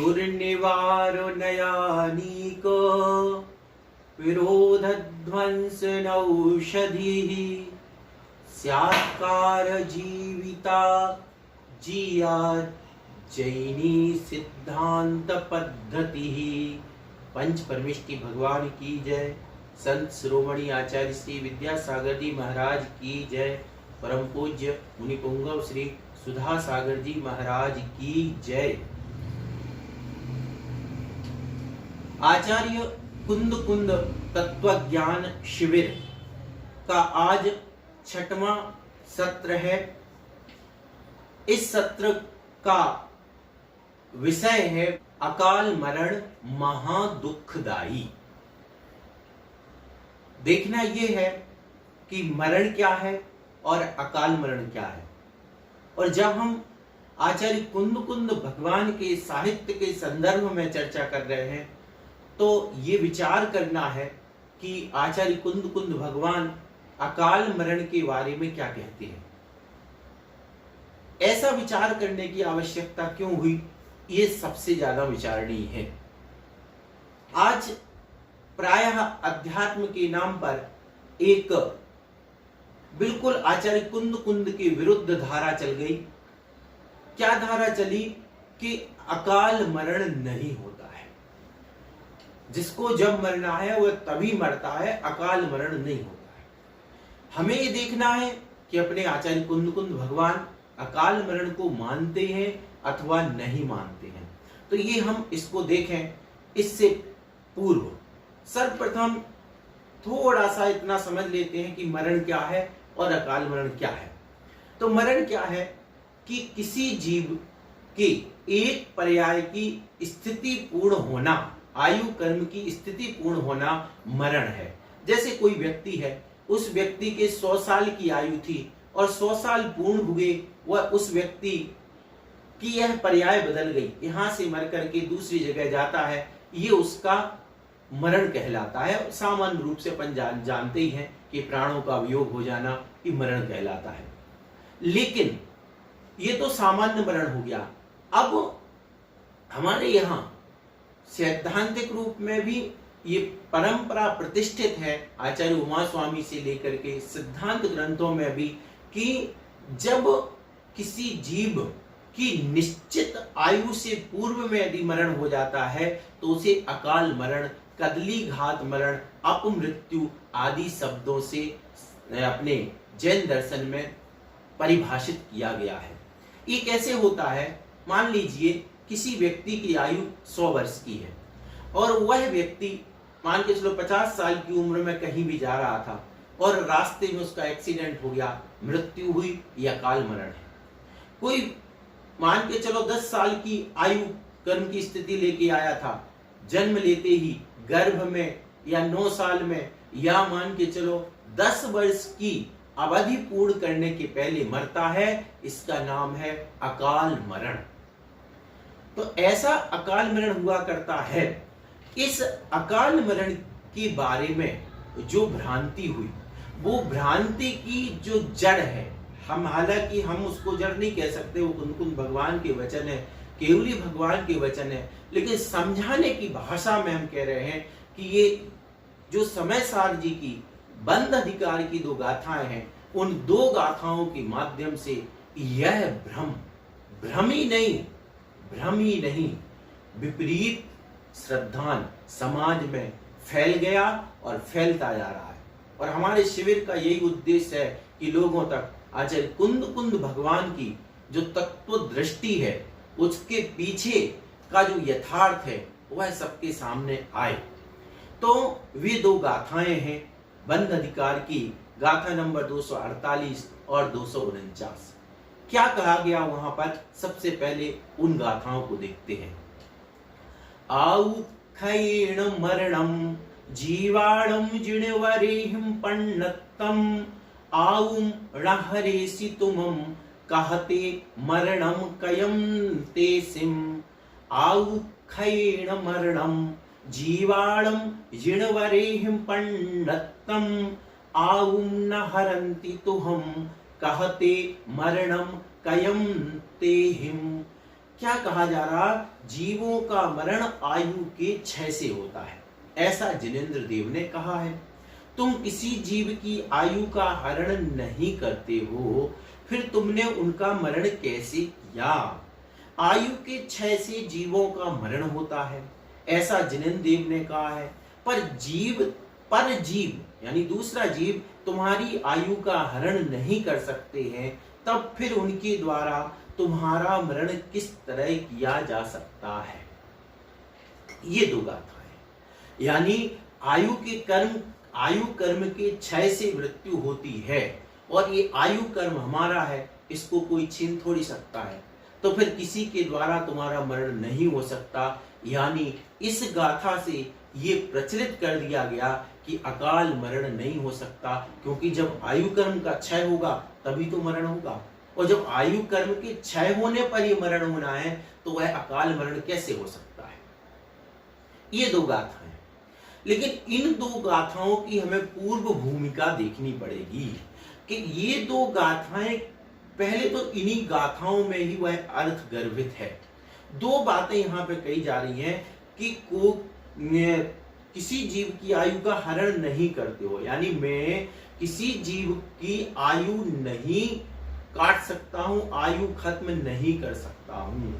दुर्निवारो नयानीको विरोधध्वंसनौषधिः स्यात्कार जीविता जियात् जैनी सिद्धांत पद्धति। पंच परमेष्टि भगवान की जय। संत शिरोमणि आचार्य श्री विद्यासागर जी महाराज की जय। परम पूज्य मुनि पुंगव श्री सुधा सागर जी महाराज की जय। आचार्य कुंद कुंद तत्वज्ञान शिविर का आज 6वां सत्र है। इस सत्र का विषय है अकाल मरण महादुखदाई। देखना यह है कि मरण क्या है और अकाल मरण क्या है। और जब हम आचार्य कुंद कुंद भगवान के साहित्य के संदर्भ में चर्चा कर रहे हैं तो ये विचार करना है कि आचार्य कुंद कुंद भगवान अकाल मरण के बारे में क्या कहते हैं। ऐसा विचार करने की आवश्यकता क्यों हुई, ये सबसे ज्यादा विचारणीय है। आज प्रायः अध्यात्म के नाम पर एक बिल्कुल आचार्य कुंद कुंद के विरुद्ध धारा चल गई। क्या धारा चली कि अकाल मरण नहीं होता है, जिसको जब मरना है वह तभी मरता है, अकाल मरण नहीं होता है। हमें ये देखना है कि अपने आचार्य कुंद कुंद भगवान अकाल मरण को मानते हैं अथवा नहीं मानते हैं। तो ये हम इसको देखें। इससे पूर्व सर्वप्रथम थोड़ा सा इतना समझ लेते हैं कि मरण क्या है और अकाल मरण क्या है। तो मरण क्या है कि किसी जीव के एक पर्याय की स्थिति पूर्ण होना, आयु कर्म की स्थिति पूर्ण होना मरण है। जैसे कोई व्यक्ति है, उस व्यक्ति के 100 साल की आयु थी और 100 साल पूर्ण हुए, वह उस व्यक्ति की यह पर्याय बदल गई, यहां से मर करके दूसरी जगह जाता है, ये उसका मरण कहलाता है। सामान्य रूप से अपन जानते ही हैं कि प्राणों का वियोग हो जाना ये मरण कहलाता है। लेकिन ये तो सामान्य मरण हो गया। अब हमारे यहाँ सैद्धांतिक रूप में भी ये परंपरा प्रतिष्ठित है, आचार्य उमा स्वामी से लेकर के सिद्धांत ग्रंथों में भी, कि जब किसी जीव की निश्चित आयु से पूर्व में यदि मरण हो जाता है तो उसे अकाल मरण, कदली घात मरण, अपमृत्यु आदि शब्दों से अपने जैन दर्शन में परिभाषित किया गया है। ये कैसे होता है? मान लीजिए किसी व्यक्ति की आयु 100 वर्ष की है और वह व्यक्ति मान के चलो 50 साल की उम्र में कहीं भी जा रहा था और रास्ते में उसका एक्सीडेंट हो गया, मृत्यु हुई, यह अकाल मरण है। कोई मान के चलो 10 साल की आयु कर्म की स्थिति लेके आया था, जन्म लेते ही गर्भ में या 9 साल में या मान के चलो 10 वर्ष की अवधि पूर्ण करने के पहले मरता है, इसका नाम है अकाल मरण। तो ऐसा अकाल मरण हुआ करता है। इस अकाल मरण के बारे में जो भ्रांति हुई, वो भ्रांति की जो जड़ है, हम हालांकि हम उसको जड़ नहीं कह सकते, वो कुंद कुंद भगवान के वचन है, केवली भगवान के वचन है, लेकिन समझाने की भाषा में हम कह रहे हैं कि ये जो समय सार जी की बंद अधिकार की 2 गाथाएं हैं, उन 2 गाथाओं के माध्यम से यह भ्रम ही नहीं विपरीत श्रद्धान समाज में फैल गया और फैलता जा रहा है। और हमारे शिविर का यही उद्देश्य है कि लोगों तक आचार्य कुंद कुंद भगवान की जो तत्व दृष्टि है, उसके पीछे का जो यथार्थ है, वह सबके सामने आए। तो वे 2 गाथाएं हैं बंद अधिकार की, गाथा नंबर 248 और 249। क्या कहा गया वहां पर, सबसे पहले उन गाथाओं को देखते हैं। आउखैण मरणम जीवाणम जिणवरेहिम पन्नत्तम आउम रणहरेसि तुमम कहते मरणम कयम तेसिम। आउखैण मरणम जीवाणम जिणवरेहिम पन्नत्तम आउम न हरन्ति तुहम कहते मरणम कयम तेहिम। क्या कहा जा रहा? जीवों का मरण आयु के क्षय से होता है, ऐसा जिनेंद्र देव ने कहा है। तुम किसी जीव की आयु का हरण नहीं करते हो, फिर तुमने उनका मरण कैसे किया? आयु के क्षय से जीवों का मरण होता है, ऐसा जिनेंद्र देव ने कहा है। पर जीव यानी दूसरा जीव तुम्हारी आयु का हरण नहीं कर सकते हैं, तब फिर उनके द्वारा तुम्हारा मरण किस तरह किया जा सकता है? ये दो गाथा है। यानी आयु कर्म के क्षय से मृत्यु होती है, और ये आयु कर्म हमारा है, इसको कोई छीन थोड़ी सकता है, तो फिर किसी के द्वारा तुम्हारा मरण नहीं हो सकता। यानी इस गाथा से ये प्रचलित कर दिया गया कि अकाल मरण नहीं हो सकता, क्योंकि जब आयु कर्म का क्षय होगा तभी तो मरण होगा, और जब आयु कर्म के क्षय होने पर ही मरण होना है, तो वह अकाल मरण कैसे हो सकता है? ये दो गाथाएं, लेकिन इन दो गाथाओं की हमें पूर्व भूमिका देखनी पड़ेगी कि ये दो गाथाएं, पहले तो इन्हीं गाथाओं में ही वह अर्थ गर्भित है। दो बातें यहाँ पे कही जा रही हैं कि किसी जीव की आयु का हरण नहीं करते हो, यानी मैं किसी जीव की आयु नहीं काट सकता हूं, आयु खत्म नहीं कर सकता हूं,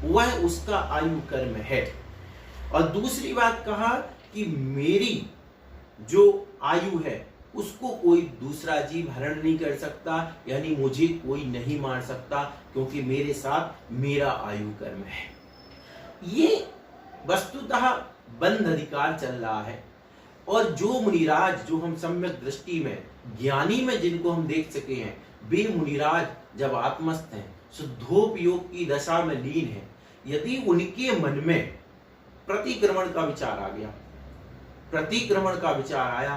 वह उसका आयु कर्म है। और दूसरी बात कहा कि मेरी जो आयु है उसको कोई दूसरा जीव हरण नहीं कर सकता, यानी मुझे कोई नहीं मार सकता, क्योंकि मेरे साथ मेरा आयु कर्म है। ये वस्तुतः बंध अधिकार चल रहा है, और जो मुनिराज, जो हम सम्यक दृष्टि में ज्ञानी में जिनको हम देख सके हैं, वे मुनिराज जब आत्मस्थ हैं, शुद्धोपयोग की दशा में लीन है, यदि उनके मन में प्रतिक्रमण का विचार आ गया, प्रतिक्रमण का विचार आया,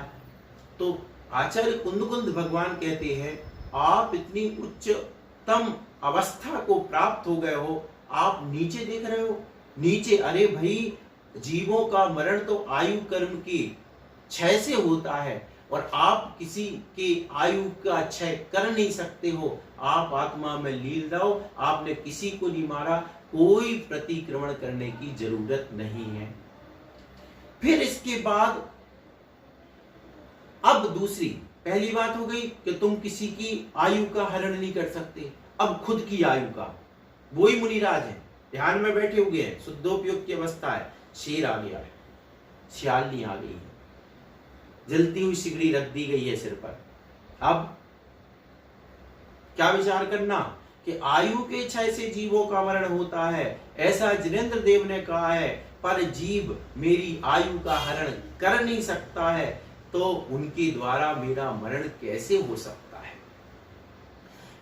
तो आचार्य कुंद भगवान कहते हैं, आप इतनी उच्चतम अवस्था को प्राप्त हो गए हो, आप नीचे देख रहे हो, नीचे, अरे भाई जीवों का मरण तो आयु कर्म की क्षय से होता है, और आप किसी के आयु का क्षय कर नहीं सकते हो, आप आत्मा में लीन रहो, आपने किसी को नहीं मारा, कोई प्रतिक्रमण करने की जरूरत नहीं है। फिर इसके बाद अब दूसरी, पहली बात हो गई कि तुम किसी की आयु का हरण नहीं कर सकते, अब खुद की आयु का, वही मुनिराज है, ध्यान में बैठे हुए हैं, शुद्धोपयोग की अवस्था है, शेर आ गया है, सियालनी आ गई है, जलती हुई सिगड़ी रख दी गई है सिर पर। अब क्या विचार करना कि आयु के क्षय से जीवों का मरण होता है, ऐसा जिनेंद्र देव ने कहा है, पर जीव मेरी आयु का हरण कर नहीं सकता है, तो उनके द्वारा मेरा मरण कैसे हो सकता है?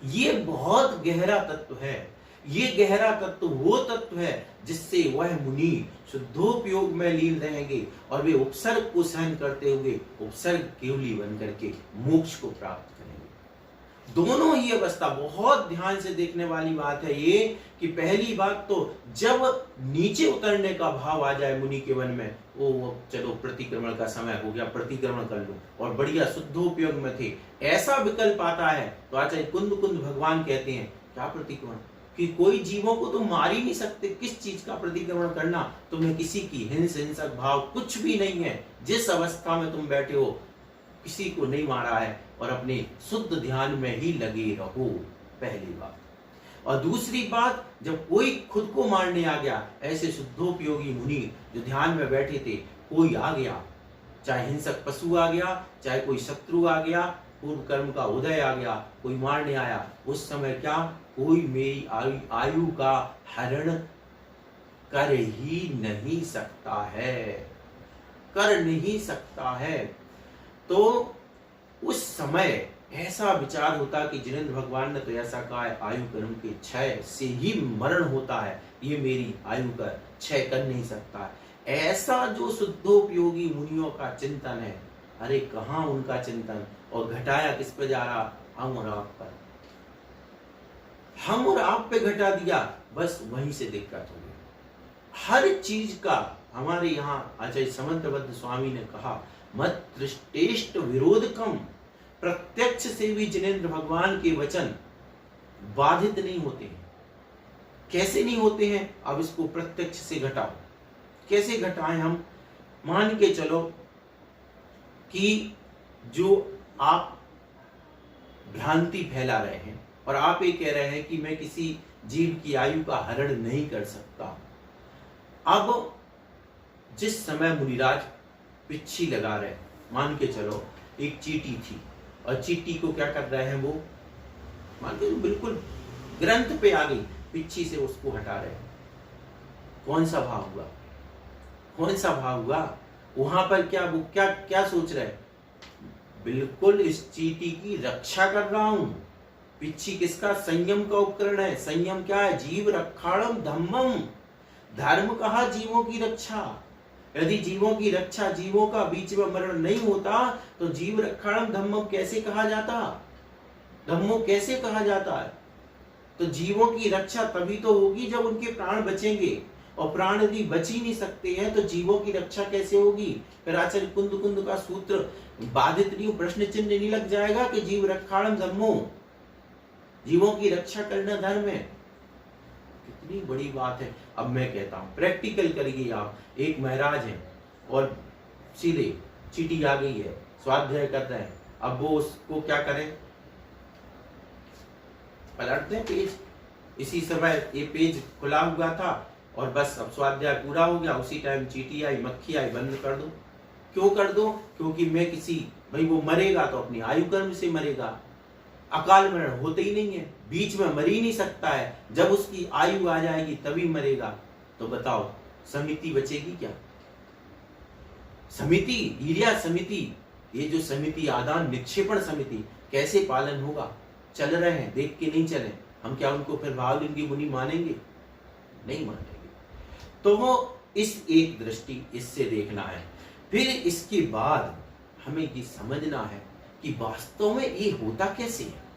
ये बहुत गहरा तत्व है। ये गहरा तत्व वो तत्व है जिससे वह मुनि शुद्धोपयोग में लीन रहेंगे, और वे उपसर्ग को सहन करते हुए उपसर्ग केवली बन करके मोक्ष को प्राप्त करेंगे। दोनों ही अवस्था, बहुत ध्यान से देखने वाली बात है ये, कि पहली बात तो जब नीचे उतरने का भाव आ जाए मुनि के मन में, वो चलो प्रतिक्रमण का समय हो गया, प्रतिक्रमण कर लो, और बढ़िया शुद्धोपयोग में थे, ऐसा विकल्प आता है, तो आचार्य कुंद भगवान कहते हैं, क्या प्रतिक्रमण, कि कोई जीवों को तुम मार ही नहीं सकते, किस चीज का प्रतिक्रमण करना, तुम्हें किसी की हिंसक भाव कुछ भी नहीं है, जिस अवस्था में तुम बैठे हो किसी को नहीं मारा है, और अपने शुद्ध ध्यान में ही लगे रहो, पहली बात। और दूसरी बात, जब कोई खुद को मारने आ गया, ऐसे शुद्धोपयोगी मुनि जो ध्यान में बैठे थे, कोई आ गया, चाहे हिंसक पशु आ गया, चाहे कोई शत्रु आ गया, पूर्व कर्म का उदय आ गया, कोई मारने आया, उस समय क्या, कोई मेरी आयु का हरण कर ही नहीं सकता है, कर नहीं सकता है। तो उस समय ऐसा विचार होता कि जिनेंद्र भगवान ने तो ऐसा कहा है, आयु कर्म के क्षय से ही मरण होता है, ये मेरी आयु का क्षय कर नहीं सकता। ऐसा जो शुद्धोपयोगी मुनियों का चिंतन है, अरे कहां उनका चिंतन, और घटाया किस पे जा रहा, हम और आप पर, हम और आप पे घटा दिया, बस वहीं से दिक्कत हो गई। हर चीज का हमारे यहाँ आचार्य समंतबद्ध स्वामी ने कहा, मत दृष्टेष्ट विरोधकम, प्रत्यक्ष से भी जिनेंद्र भगवान के वचन बाधित नहीं होते हैं, कैसे नहीं होते हैं? अब इसको प्रत्यक्ष से घटाओ। कैसे घटाएं हम? मान के चलो कि जो आप भ्रांति फैला रहे हैं और आप ये कह रहे हैं कि मैं किसी जीव की आयु का हरण नहीं कर सकता। अब जिस समय मुनिराज पिच्छी लगा रहे, मान के चलो एक चींटी थी और चींटी को क्या कर रहे हैं वो, मान के बिल्कुल ग्रंथ पे आ गई, पिच्छी से उसको हटा रहे। कौन सा भाव हुआ? कौन सा भाव हुआ? वहां पर क्या वो क्या सोच रहे? बिल्कुल इस चींटी की रक्षा कर रहा हूं। पिच्छी किसका? संयम का उपकरण है। संयम क्या है? जीव रक्षाणम धम्मम। धर्म कहा जीवों की रक्षा। यदि जीवों की रक्षा, जीवों का बीच में मरण नहीं होता तो जीव रक्षाणम धम्मम कैसे कहा जाता? धम्मो कैसे कहा जाता है? तो जीवों की रक्षा तभी तो होगी जब उनके प्राण बचेंगे, और प्राण यदि बच ही नहीं सकते हैं तो जीवों की रक्षा कैसे होगी? फिर आचार्य कुंद कुंद का सूत्र बाधित नहीं, प्रश्न चिन्ह नहीं लग जाएगा कि जीव रक्षाणम धर्मो, जीवों की रक्षा करना धर्म है। कितनी बड़ी बात है। अब मैं कहता हूं प्रैक्टिकल करिए आप। एक महाराज है और सीधे चींटी आ गई है, स्वाध्याय करता है। अब वो उसको क्या करें? पलट दें पेज। इसी समय ये पेज खुला हुआ था और बस अब स्वाध्याय पूरा हो गया, उसी टाइम चींटी आई, मक्खी आई, बंद कर दो। क्यों कर दो? क्योंकि मैं किसी, भाई वो मरेगा तो अपनी आयु कर्म से मरेगा। अकाल मरण होते ही नहीं है, बीच में मर ही नहीं सकता है। जब उसकी आयु आ जाएगी तभी मरेगा। तो बताओ समिति बचेगी क्या? समिति, ईर्या समिति, ये जो समिति आदान निक्षेपण समिति, कैसे पालन होगा? चल रहे हैं, देख के नहीं चले हम, क्या उनको फिर भावलिंगी मुनि मानेंगे? नहीं मानेंगे। तो वो इस एक दृष्टि इससे देखना है। फिर इसके बाद हमें ये समझना है कि वास्तव में ये होता कैसे है।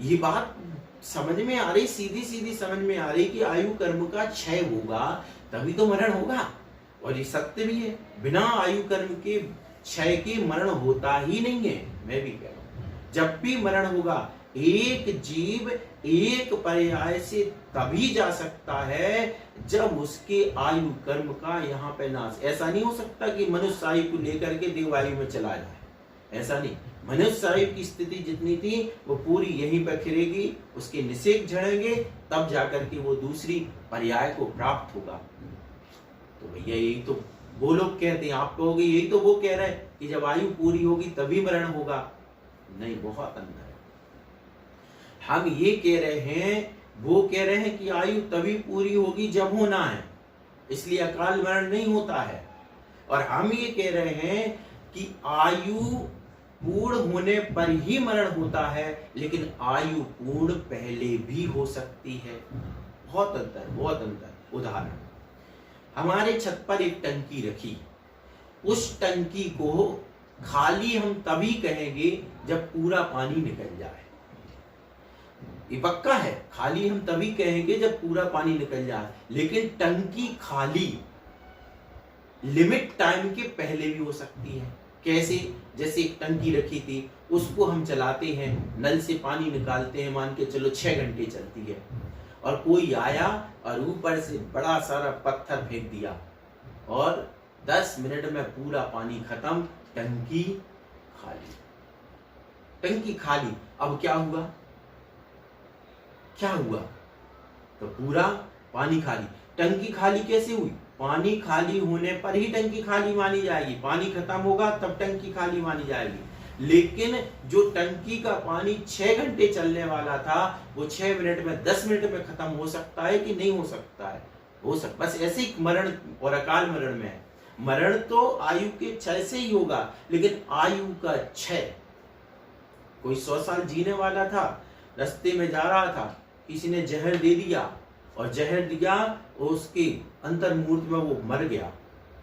ये बात समझ में आ रही, सीधी सीधी समझ में आ रही कि आयु कर्म का क्षय होगा तभी तो मरण होगा, और ये सत्य भी है। बिना आयु कर्म के क्षय के मरण होता ही नहीं है। मैं भी कह रहा हूं जब भी मरण होगा, एक जीव एक पर्याय से तभी जा सकता है जब उसके आयु कर्म का यहाँ पे नाश। ऐसा नहीं हो सकता कि मनुष्य आयु को लेकर के देव आयु में चला जाए, ऐसा नहीं। मनुष्य आयु की स्थिति जितनी थी वो पूरी यहीं पर खिलेगी, उसके निषेक झड़ेंगे, तब जाकर के वो दूसरी पर्याय को प्राप्त होगा। तो भैया यही तो वो लोग कहते हैं, आप कहोगे यही तो वो कह रहे हैं कि जब आयु पूरी होगी तभी मरण होगा। नहीं, बहुत अंतर है। हम ये कह रहे हैं, वो कह रहे हैं कि आयु तभी पूरी होगी जब होना है, इसलिए अकाल मरण नहीं होता है। और हम ये कह रहे हैं कि आयु पूर्ण होने पर ही मरण होता है, लेकिन आयु पूर्ण पहले भी हो सकती है। बहुत अंतर, बहुत अंतर। उदाहरण, हमारे छत पर एक टंकी रखी, उस टंकी को खाली हम तभी कहेंगे जब पूरा पानी निकल जाए। ये पक्का है, खाली हम तभी कहेंगे जब पूरा पानी निकल जाए। लेकिन टंकी खाली लिमिट टाइम के पहले भी हो सकती है। कैसे? जैसे एक टंकी रखी थी, उसको हम चलाते हैं, नल से पानी निकालते हैं, मान के चलो 6 घंटे चलती है, और कोई आया और ऊपर से बड़ा सारा पत्थर फेंक दिया और 10 मिनट में पूरा पानी खत्म, टंकी खाली। टंकी खाली। अब क्या हुआ? क्या हुआ? तो पूरा पानी खाली। टंकी खाली कैसे हुई? पानी खाली होने पर ही टंकी खाली मानी जाएगी। पानी खत्म होगा तब टंकी खाली मानी जाएगी। लेकिन जो टंकी का पानी 6 घंटे चलने वाला था, वो 6 मिनट में, 10 मिनट में खत्म हो सकता है कि नहीं हो सकता है? हो सकता। बस ऐसे ही मरण और अकाल मरण में है। मरण तो आयु के क्षय से ही होगा, लेकिन आयु का क्षय, कोई 100 साल जीने वाला था, रास्ते में जा रहा था, किसी ने जहर दे दिया और जहर दिया और उसके अंतर्मूर्त में वो मर गया।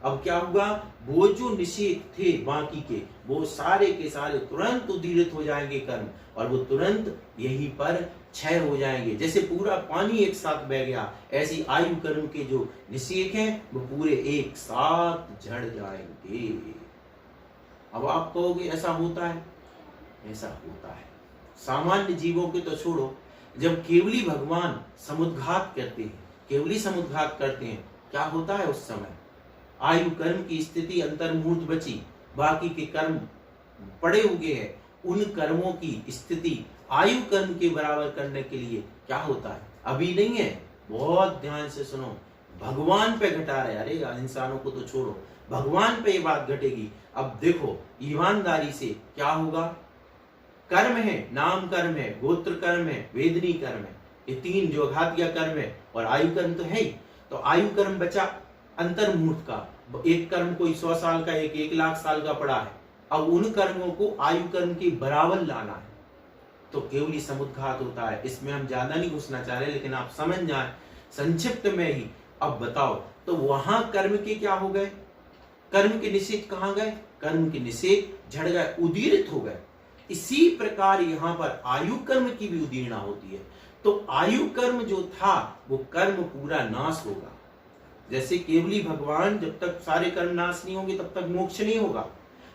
अब क्या हुआ? वो जो निषेध थे बाकी के, वो सारे के सारे तुरंत उद्दीरित हो जाएंगे कर्म, और वो तुरंत यहीं पर क्षय हो जाएंगे। जैसे पूरा पानी एक साथ बह गया, ऐसी आयु कर्म के जो निषेध हैं वो पूरे एक साथ झड़ जाएंगे। अब आप कहोगे ऐसा होता है? ऐसा होता है। सामान्य जीवों के तो छोड़ो, जब केवली भगवान समुद्घात करते हैं, केवली समुद्घात करते हैं, क्या होता है उस समय? आयु कर्म की स्थिति अंतर्मूर्त बची, बाकी के कर्म पड़े हुए हैं। उन कर्मों की स्थिति आयु कर्म के बराबर करने के लिए क्या होता है? अभी नहीं है, बहुत ध्यान से सुनो, भगवान पे घटा रहे। अरे इंसानों को तो छोड़ो, भगवान पे ये बात घटेगी। अब देखो ईमानदारी से क्या होगा? कर्म है, नाम कर्म है, गोत्र कर्म है, वेदनी कर्म है, ये तीन जो घातिया कर्म है, और आयु कर्म तो है ही। तो आयु कर्म बचा अंतर्मूर्त का, एक कर्म कोई 100 साल का, एक 1,00,000 साल का पड़ा है। अब उन कर्मों को आयु कर्म के बराबर लाना है, तो केवली समुद्घात होता है। इसमें हम ज्यादा नहीं घुसना चाह रहे, लेकिन आप समझ जाए संक्षिप्त में ही। अब बताओ, तो वहां कर्म के क्या हो गए? कर्म के निषेध कहां गए? कर्म के निषेध झड़ गए, उदीरित हो गए। इसी प्रकार यहां पर आयु कर्म की भी उदीर्णा होती है। तो आयु कर्म जो था वो कर्म पूरा नाश होगा। जैसे केवली भगवान, जब तक सारे कर्म नाश नहीं होंगे तब तक मोक्ष नहीं होगा,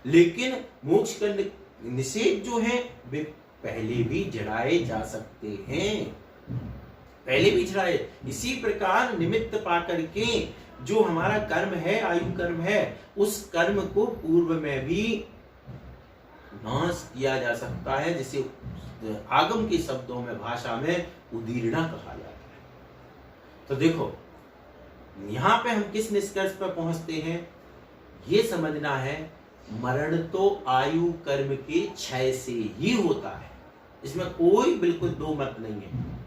लेकिन मोक्ष का निषेध जो है वे पहले भी जड़ाए जा सकते हैं, पहले भी जड़ाए। इसी प्रकार निमित्त पाकर के जो हमारा कर्म है, आयु कर्म है, उस कर्म को पूर्व में भी नाश किया जा सकता है, जिसे आगम के शब्दों में, भाषा में उदीर्णा कहा जाता है। तो देखो यहां पे हम किस निष्कर्ष पर पहुंचते हैं? ये समझना है, मरण तो आयु कर्म के क्षय से ही होता है। इसमें कोई बिल्कुल दो मत नहीं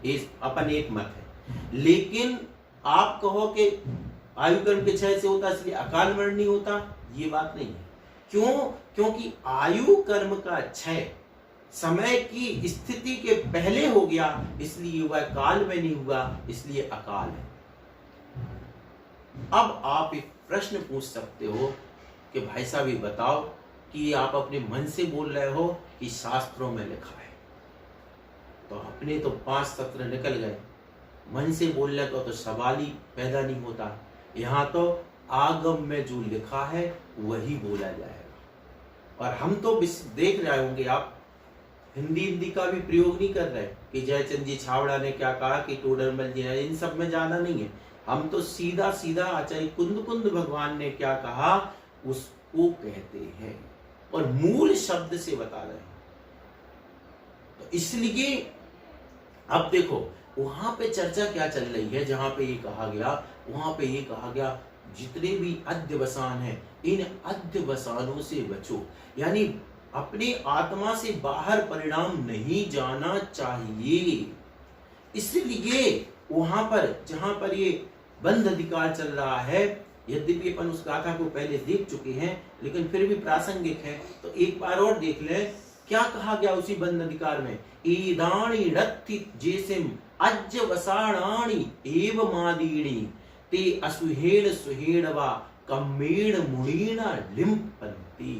है, अपन एक मत है। लेकिन आप कहो कि आयु कर्म के क्षय से होता इसलिए अकाल मरण नहीं होता, ये बात नहीं है। क्यों? क्योंकि आयु कर्म का क्षय समय की स्थिति के पहले हो गया, इसलिए हुआ, काल में नहीं हुआ, इसलिए अकाल है। अब आप एक प्रश्न पूछ सकते हो कि भाई साहब ये बताओ कि आप अपने मन से बोल रहे हो कि शास्त्रों में लिखा है? तो अपने तो 5 सत्र निकल गए, मन से बोल रहे तो सवाल ही पैदा नहीं होता। यहाँ तो आगम में जो लिखा है वही बोला जाएगा। और हम तो देख रहे होंगे, आप हिंदी का भी प्रयोग नहीं कर रहे कि जयचंद जी छावड़ा ने क्या कहा कि टोडरमल जी ने, इन सब में जाना नहीं है। हम तो सीधा सीधा आचार्य कुंद भगवान ने क्या कहा उसको कहते हैं और मूल शब्द से बता रहे हैं। तो इसलिए अब देखो वहां पे चर्चा क्या चल रही है, जहां पे ये कहा गया, वहां पे ये कहा गया जितने भी अध्यवसान हैं, इन अध्यवसानों से बचो, यानी अपने आत्मा से बाहर परिणाम नहीं जाना चाहिए। इसलिए वहां पर जहां पर ये बंध अधिकार चल रहा है, यद्यपि अपन उस गाथा को पहले देख चुके हैं, लेकिन फिर भी प्रासंगिक है, तो एक बार और देख लें। क्या कहा गया उसी बंध अधिकार में? ईदाणी रत्थि जेसिम अज्जवसाणाणि एव मादीणी ते असुहेण सुहेणवा कम्मेण मुणीना लिप्पन्ति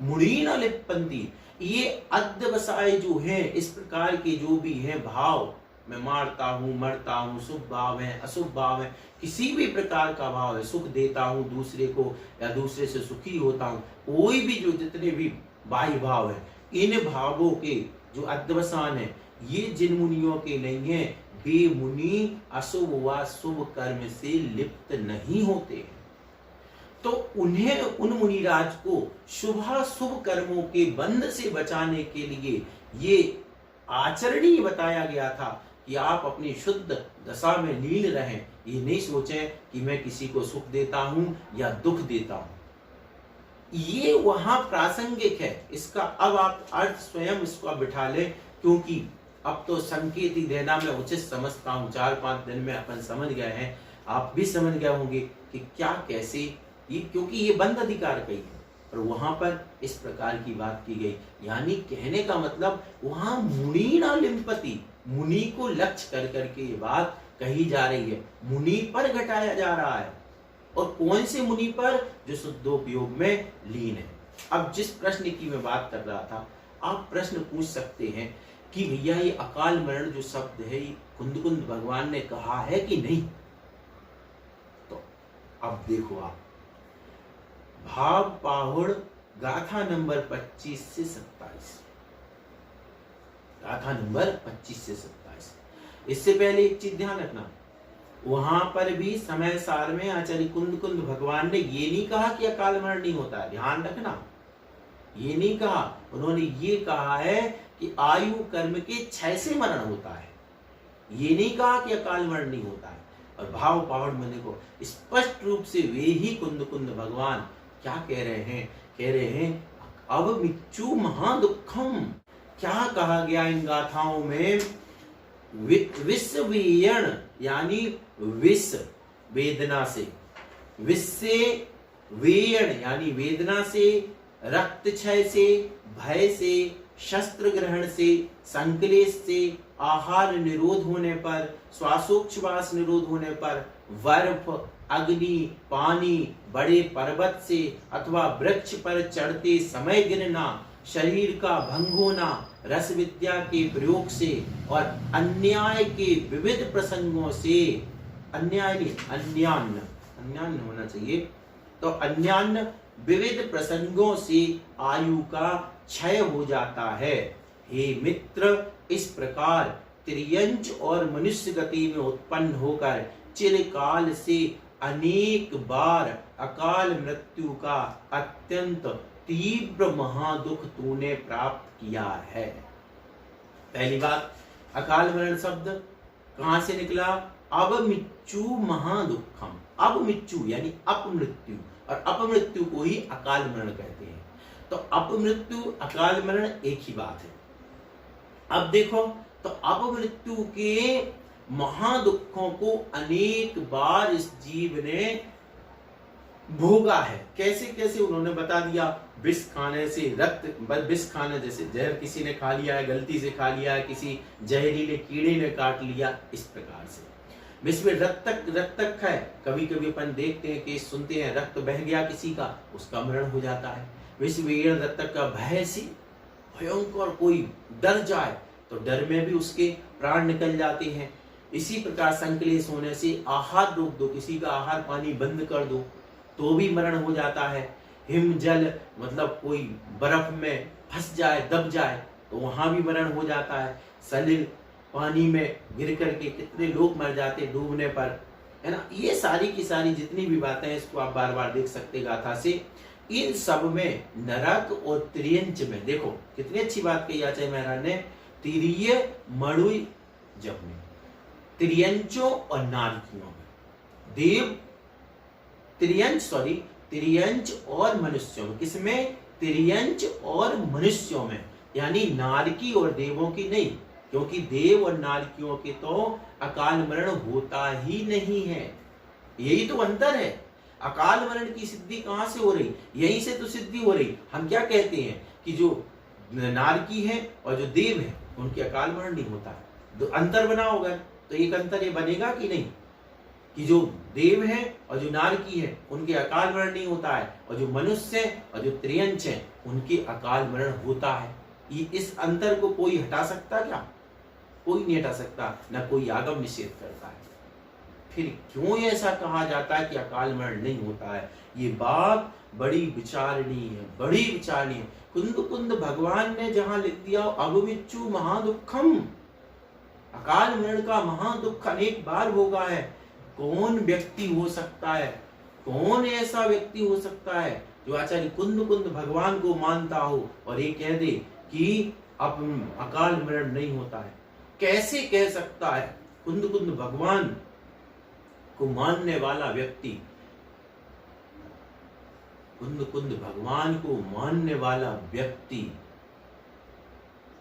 मुणीना लिप्पन्ति। ये अध्यवसाय जो है, इस प्रकार के जो भी है भाव, मैं मारता हूं, मरता हूं, शुभ भाव है, अशुभ भाव है, किसी भी प्रकार का भाव है, सुख देता हूं दूसरे को या दूसरे से सुखी होता हूं, कोई भी जो जितने भी बाह्य भाव है, इन भावों के जो अध्यवसान है, ये जिन मुनियों के नहीं है, वे मुनि अशुभ व शुभ कर्म से लिप्त नहीं होते। तो उन्हें, उन मुनिराज को शुभ कर्मों के बंध से बचाने के लिए ये आचरणीय बताया गया था कि आप अपनी शुद्ध दशा में लीन रहें। ये नहीं सोचें कि मैं किसी को सुख देता हूं या दुख देता हूं। ये वहां प्रासंगिक है, इसका अब आप अर्थ स्वयं इसको बिठा लें, क्योंकि अब तो संकेत ही देना मैं उचित समझता हूं। 4-5 दिन में अपन समझ गए हैं, आप भी समझ गए होंगे कि क्या कैसे ये, क्योंकि ये बंध अधिकार कही है और वहां पर इस प्रकार की बात की गई। यानी कहने का मतलब वहां मुनि ना लिम्पति, मुनि को लक्ष्य कर करके ये बात कही जा रही है, मुनि पर घटाया जा रहा है। और कौन से मुनि पर? जो शुद्धोपयोग में लीन है। अब जिस प्रश्न की मैं बात कर रहा था, आप प्रश्न पूछ सकते हैं कि भैया ये अकाल मरण जो शब्द है, ये कुंद भगवान ने कहा है कि नहीं? तो अब देखो आप भाव पाहुड़ गाथा नंबर 25 से 27, गाथा नंबर 25 से 27। इससे पहले एक चीज ध्यान रखना, वहां पर भी समय सार में आचार्य कुंद भगवान ने ये नहीं कहा कि अकाल मरण नहीं होता है, ध्यान रखना, ये नहीं कहा। उन्होंने ये कहा है कि आयु कर्म के क्षय से मरण होता है, ये नहीं कहा कि अकाल मरण नहीं होता है। और भाव पावड़ में देखो स्पष्ट रूप से वे ही कुंद भगवान क्या कह रहे हैं, कह रहे हैं अब मिच्चू महादुखम। क्या कहा गया इन गाथाओं में? विषवीयण यानी विष वेदना से, विष से, वेयण यानी वेदना से, रक्त क्षय से, भय से, शस्त्र ग्रहण से, संकलेश से, आहार निरोध होने पर, श्वासोच्छ्वास निरोध होने पर, बर्फ, अग्नि, पानी, बड़े पर्वत से अथवा वृक्ष पर चढ़ते समय गिरना, शरीर का भंग होना, रस विद्या के प्रयोग से और अन्याय के विविध प्रसंगों से, अन्याय नहीं अन्यान्य, अन्यान्य होना चाहिए, तो अन्यान्य विविध प्रसंगों से आयु का क्षय हो जाता है। हे मित्र, इस प्रकार त्रियंच और मनुष्य गति में उत्पन्न होकर चिरकाल से अनेक बार अकाल मृत्यु का अत्यंत तीव्र महादुख तूने प्राप्त किया है। पहली बात, अकाल मरण शब्द कहां से निकला? अपमृत्यु महादुखम। अपमृत्यु यानी अपमृत्यु, और अपमृत्यु को ही अकाल मरण कहते हैं। तो अपमृत्यु अकाल मरण एक ही बात है। अब देखो, तो अपमृत्यु के महादुखों को अनेक बार इस जीव ने भोगा है। कैसे कैसे उन्होंने बता दिया। विष खाने से, रक्त विष खाने, जैसे जहर किसी ने खा लिया है, गलती से खा लिया है, किसी जहरीले कीड़े ने काट लिया, इस प्रकार से। विष में रक्त है, कभी कभी अपन देखते हैं कि सुनते हैं रक्त बह गया किसी का, उसका मरण हो जाता है। विष वेण रक्त का भय से, भयंकर कोई डर जाए तो डर में भी उसके प्राण निकल जाते हैं। इसी प्रकार संकलेश होने से आहार रोक दो, किसी का आहार पानी बंद कर दो तो भी मरण हो जाता है। हिम जल मतलब कोई बर्फ में फंस जाए, दब जाए तो वहां भी मरण हो जाता है। सलिल पानी में गिर करके कितने लोग मर जाते डूबने पर, है ना। ये सारी की सारी जितनी भी बातें हैं इसको आप बार बार देख सकते गाथा से। इन सब में नरक और त्रियंच में देखो कितनी अच्छी बात कही आचार्य महाराज ने, तिरिय मड़ुई जब में, त्रियंचों और नारकियों में, देव त्रियंच और मनुष्यों में। किसमें? त्रियंच और मनुष्यों में, यानी नारकी और देवों की नहीं, क्योंकि देव और नारकियों के तो अकाल मरण होता ही नहीं है। यही तो अंतर है। अकाल मरण की सिद्धि कहां से हो रही? यहीं से तो सिद्धि हो रही। हम क्या कहते हैं कि जो नारकी है और जो देव है उनके अकाल मरण नहीं होता है। तो अंतर बना होगा, तो एक अंतर ये बनेगा कि नहीं कि जो देव है और जो नारकी है उनके अकाल मरण नहीं होता है, और जो मनुष्य और जो त्रियंच है उनके अकाल मरण होता है। ये इस अंतर को कोई हटा सकता क्या? कोई नहीं हटा सकता, न कोई आगम निषेध करता है। फिर क्यों ऐसा कहा जाता है कि अकाल मरण नहीं होता है? ये बात बड़ी विचारणीय है, बड़ी विचारणीय है। कुंद भगवान ने जहां लिख दिया अभविच्चु महादुखम, अकाल मरण का महादुख अनेक बार भोगा है। कौन व्यक्ति हो सकता है, कौन ऐसा व्यक्ति हो सकता है जो आचार्य कुंद भगवान को मानता हो और ये कह दे कि अब अकाल मरण नहीं होता है? कैसे कह सकता है? कुंद भगवान को मानने वाला व्यक्ति, कुंद भगवान को मानने वाला व्यक्ति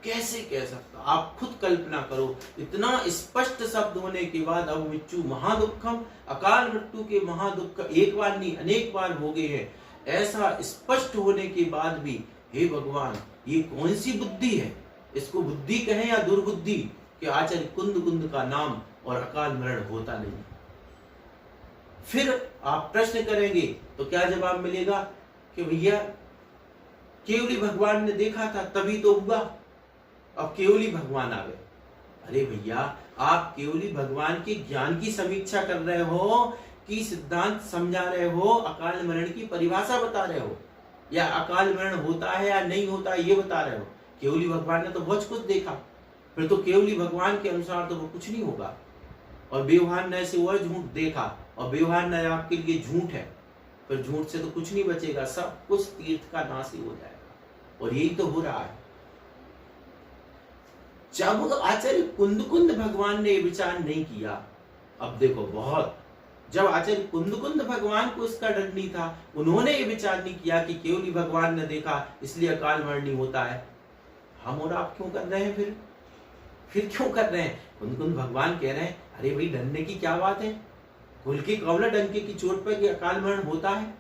कैसे कह सकता? आप खुद कल्पना करो, इतना स्पष्ट शब्द होने के बाद अब मृत्यु महादुखम, अकाल मृत्यु के महादुख एक बार नहीं अनेक बार भोगे हैं। ऐसा स्पष्ट होने के बाद भी हे भगवान ये कौन सी बुद्धि है? इसको बुद्धि कहें या दुर्बुद्धि कि आचार्य कुंद का नाम और अकाल मरण होता नहीं। फिर आप प्रश्न करेंगे तो क्या जवाब मिलेगा कि भैया केवली भगवान ने देखा था तभी तो हुआ, अब केवली भगवान आ गए। अरे भैया आप केवली भगवान के ज्ञान की समीक्षा कर रहे हो कि सिद्धांत समझा रहे हो, अकाल मरण की परिभाषा बता रहे हो, या अकाल मरण होता है या नहीं होता ये बता रहे हो? केवली भगवान ने तो बहुत कुछ देखा, फिर तो केवली भगवान के अनुसार तो वो कुछ नहीं होगा। और व्यवहार न्याय से वो झूठ देखा, और व्यवहार न्याय आपके लिए झूठ है, फिर झूठ से तो कुछ नहीं बचेगा, सब कुछ तीर्थ का नाश ही हो जाएगा। और यही तो हो रहा है। जब आचार्य कुंद भगवान ने विचार नहीं किया, अब देखो बहुत, जब आचार्य कुंद भगवान को इसका डर नहीं था, उन्होंने ये विचार नहीं किया कि केवली भगवान ने देखा इसलिए अकाल मरण नहीं होता है, हम और आप क्यों कर रहे हैं? फिर क्यों कर रहे हैं? कुंद भगवान कह रहे हैं अरे भाई डरने की क्या बात है, खुल के कौला डंके की चोट पर कि अकाल मरण होता है।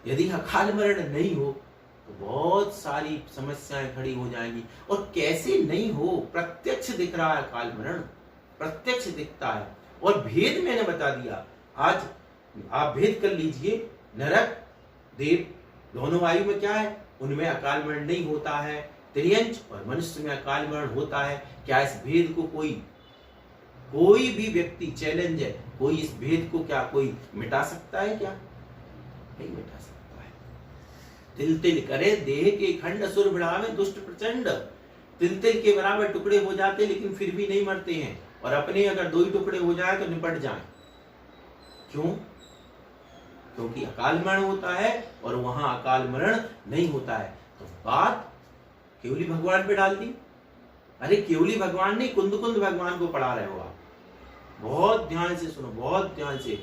यदि अकाल मरण नहीं हो तो बहुत सारी समस्याएं खड़ी हो जाएंगी। और कैसे नहीं हो, प्रत्यक्ष दिख रहा है अकाल मरण, प्रत्यक्ष दिखता है। और भेद मैंने बता दिया, आज आप भेद कर लीजिए, नरक देव दोनों आयु में क्या है, उनमें अकाल मरण नहीं होता है, त्रियंच और मनुष्य में अकाल मरण होता है। क्या इस भेद को कोई भी व्यक्ति, चैलेंज है, कोई इस भेद को क्या कोई मिटा सकता है? क्या नहीं मिटा सकता है। तिल तिल करे देह के खंड, असुर बढ़ावे दुष्ट प्रचंड। तिल तिल के बराबर टुकड़े हो जाते लेकिन फिर भी नहीं मरते हैं, और अपने अगर 2 ही टुकड़े हो जाए तो निपट जाए। क्यों? क्योंकि अकाल मरण होता है और वहां अकाल मरण नहीं होता है। तो बात केवली भगवान पे डाल दी। अरे केवली भगवान नहीं, कुंद भगवान को पढ़ा रहे हो आप। बहुत ध्यान से सुनो, बहुत ध्यान से।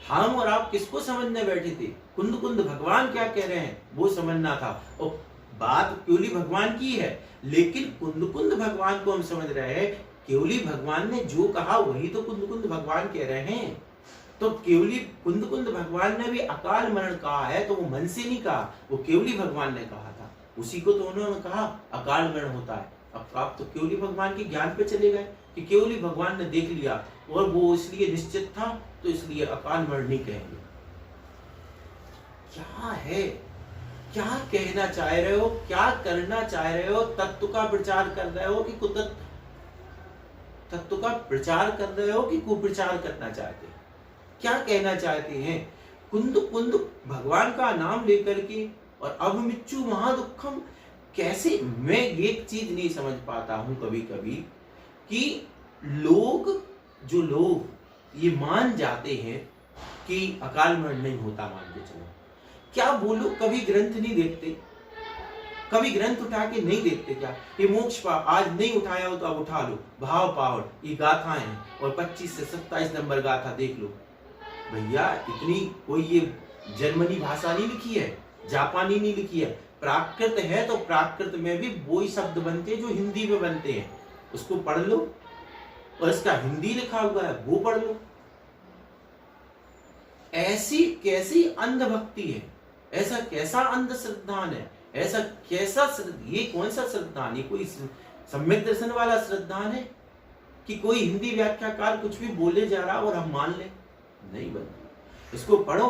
हम और आप किसको समझने बैठे थे? कुंद भगवान क्या कह रहे हैं वो समझना था। और बात केवली भगवान की है, लेकिन कुंद भगवान को हम समझ रहे हैं। केवली भगवान ने जो कहा वही तो कुंद भगवान कह रहे हैं। तो केवली कुंद भगवान ने भी अकाल मरण कहा है, तो वो मन से नहीं कहा, वो केवली भगवान ने कहा था, उसी को तो उन्होंने कहा अकाल मरण होता है। अब आप तो केवली भगवान के ज्ञान पे चले गए कि केवली भगवान ने देख लिया और वो इसलिए निश्चित था, तो इसलिए अकाल मरण नहीं कहेंगे। क्या है, क्या कहना चाह रहे हो, क्या करना चाह रहे हो? तत्व का प्रचार कर रहे हो कि तत्व का प्रचार कर रहे हो कि कुप्रचार करना चाहते हैं? क्या कहना चाहते हैं? कुंद भगवान का नाम लेकर के, और अब मिच्चू महादुखम, कैसे? मैं एक चीज नहीं समझ पाता हूं कभी कभी कि जो लोग ये मान जाते हैं कि अकाल मरण नहीं होता, मान के चलो, क्या वो लोग कभी ग्रंथ नहीं देखते? कभी ग्रंथ उठा के नहीं देखते क्या? ये मोक्ष पा, आज नहीं उठाया हो तो अब उठा लो, भाव पावड़, ये गाथाएं हैं, और 25 से 27 नंबर गाथा देख लो। भैया इतनी कोई ये जर्मनी भाषा नहीं लिखी है, जापानी नहीं लिखी है, प्राकृत है। तो प्राकृत में भी वही शब्द बनते हैं जो हिंदी में बनते हैं, उसको पढ़ लो, और इसका हिंदी लिखा हुआ है वो पढ़ लो। ऐसी कैसी अंधभक्ति है, ऐसा कैसा अंधश्रद्धान है, ऐसा कैसा ये कौन सा श्रद्धान? ये कोई सम्यक दर्शन वाला श्रद्धान है कि कोई हिंदी व्याख्याकार कुछ भी बोले जा रहा और हम मान ले? नहीं बनती। इसको पढ़ो।